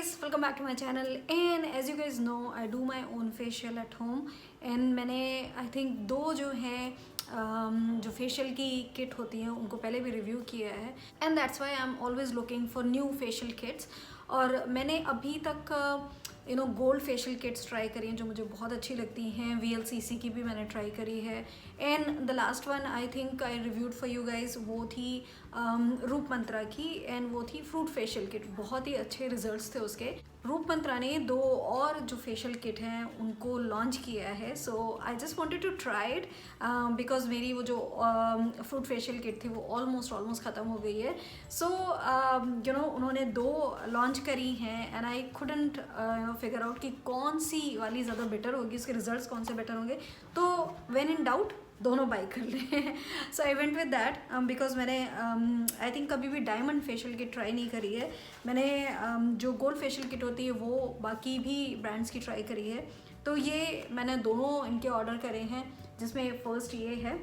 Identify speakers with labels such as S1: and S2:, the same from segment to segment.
S1: guys, welcome back to my channel. And as you guys know, I do my own facial at home. And मैंने I think दो जो है जो facial की kit होती हैं उनको पहले भी रिव्यू किया है. And that's why I am always looking for new facial kits. और मैंने अभी तक गोल्ड फेशियल किट्स ट्राई करी हैं जो मुझे बहुत अच्छी लगती हैं. VLCC की भी मैंने ट्राई करी है. And the last one I think I reviewed for you guys, वो थी रूप मंत्रा की. एंड वो थी फ्रूट फेशियल किट. बहुत ही अच्छे रिजल्ट्स थे उसके. रूप मंत्रा ने दो और जो फेशियल किट हैं उनको लॉन्च किया है. So I just wanted to try it because मेरी वो जो फ्रूट फेशियल किट थी वो ऑलमोस्ट ख़त्म हो गई है. सो उन्होंने दो लॉन्च करी हैं and I couldn't figure out कि कौन सी वाली ज़्यादा बेटर होगी, उसके रिजल्ट्स कौन से बेटर होंगे. तो व्हेन इन डाउट दोनों बाई कर लें. So I went with that because मैंने आई थिंक कभी भी डायमंड फेशियल किट ट्राई नहीं करी है. मैंने जो गोल्ड फेशियल किट होती है वो बाकी भी ब्रांड्स की ट्राई करी है. तो ये मैंने दोनों इनके ऑर्डर करे हैं, जिसमें फर्स्ट ये है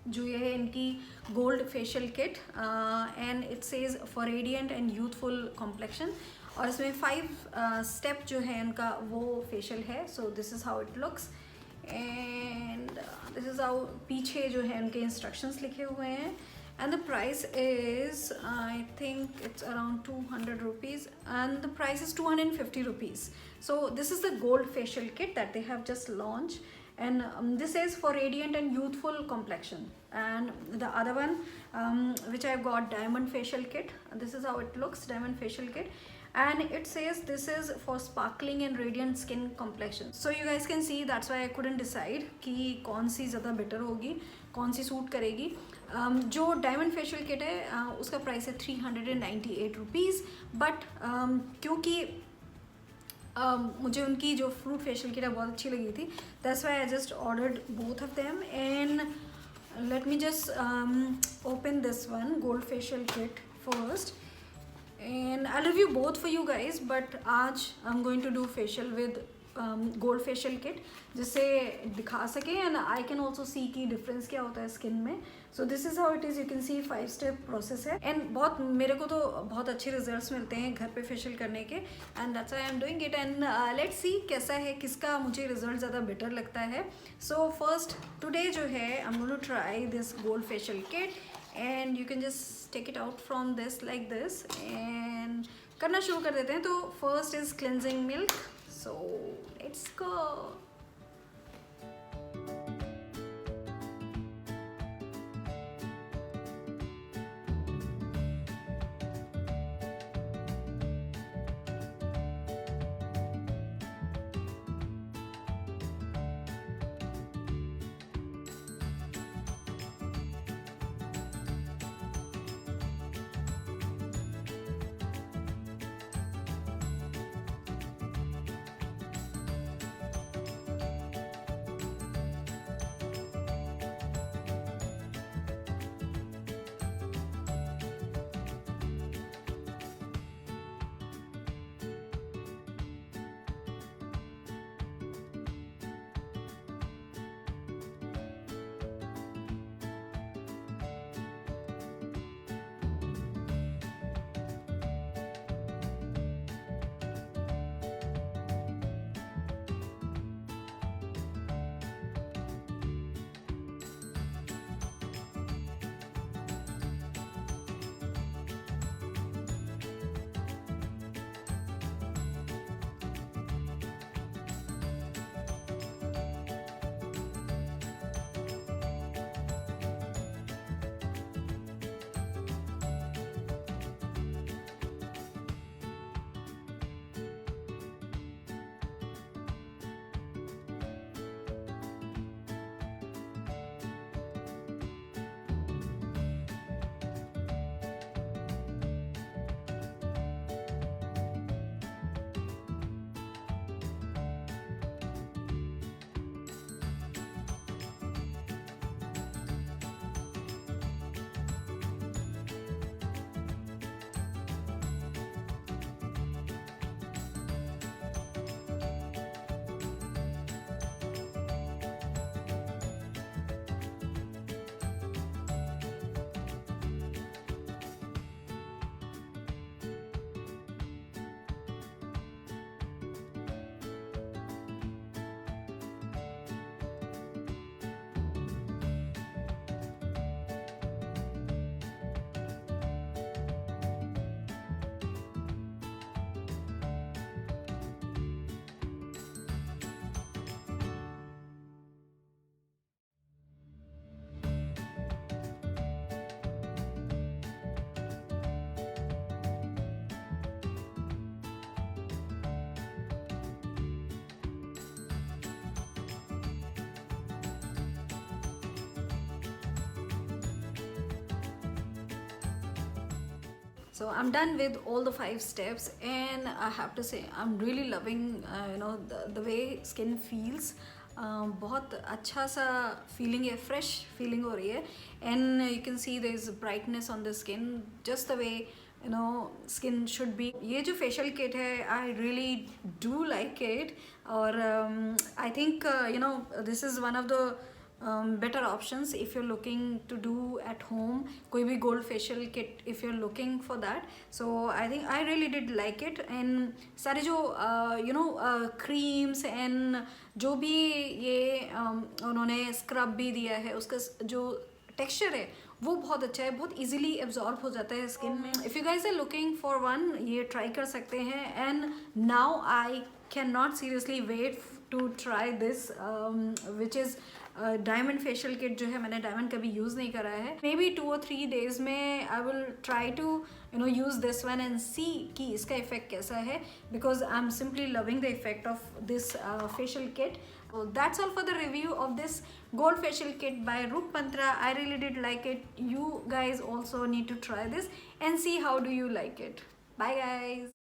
S1: जो ये है इनकी gold facial kit and it says for radiant and youthful complexion. और इसमें 5 स्टेप जो है इनका वो फेशियल है. So this is how it looks and this is how पीछे जो है उनके इंस्ट्रक्शंस लिखे हुए हैं. And the price is I think it's around 200 rupees and the price is 250 rupees. So this is the gold facial kit that they have just launched, and this is for radiant and youthful complexion. And the other one which I've got, diamond facial kit. This is how it looks, diamond facial kit, and it says this is for sparkling and radiant skin complexion. So you guys can see that's why I couldn't decide कि कौन सी ज़्यादा better होगी, कौन सी suit करेगी. जो diamond facial kit है उसका price है 398 रुपीज़. बट क्योंकि मुझे उनकी जो फ्रूट फेशियल किट है बहुत अच्छी लगी थी, that's why I just ordered both of them. And let me just open this one gold facial kit first and I'll review both for you guys, but आज I'm going to do facial with gold facial kit जिससे दिखा सके and I can also see कि difference क्या होता है skin में. So this is how it is. You can see 5-step process है and बहुत मेरे को तो बहुत अच्छे results मिलते हैं घर पे facial करने के, and that's why I'm doing it. And let's see कैसा है, किसका मुझे result ज़्यादा better लगता है. So first today जो है I'm going to try this gold facial kit and you can just take it out from this like this and करना शुरू कर देते हैं. तो first is cleansing milk. So let's go. So I'm done with all the 5 steps, and I have to say I'm really loving the way skin feels. बहुत अच्छा सा feeling है, fresh feeling हो रही है, and you can see there is brightness on the skin, just the way skin should be. ये जो facial kit है, I really do like it, और I think this is one of the better options if you're looking to do at home कोई भी gold facial kit if you're looking for that. So I think I really did like it, and सारे जो creams and जो भी ये उन्होंने scrub भी दिया है, उसका जो texture है वो बहुत अच्छा है, बहुत easily absorb हो जाता है skin में. If you guys are looking for one, ये try कर सकते हैं, and now I cannot seriously wait to try this, which is diamond facial kit जो है, मैंने डायमंड कभी यूज़ नहीं करा है. मे बी 2 or 3 days में I will try to use this one and see कि इसका इफेक्ट कैसा है, because I am simply loving the effect of this facial kit. That's all for the review of this gold facial kit by Roop Mantra. I really did like it. You guys also need to try this and see how do you like it. Bye guys.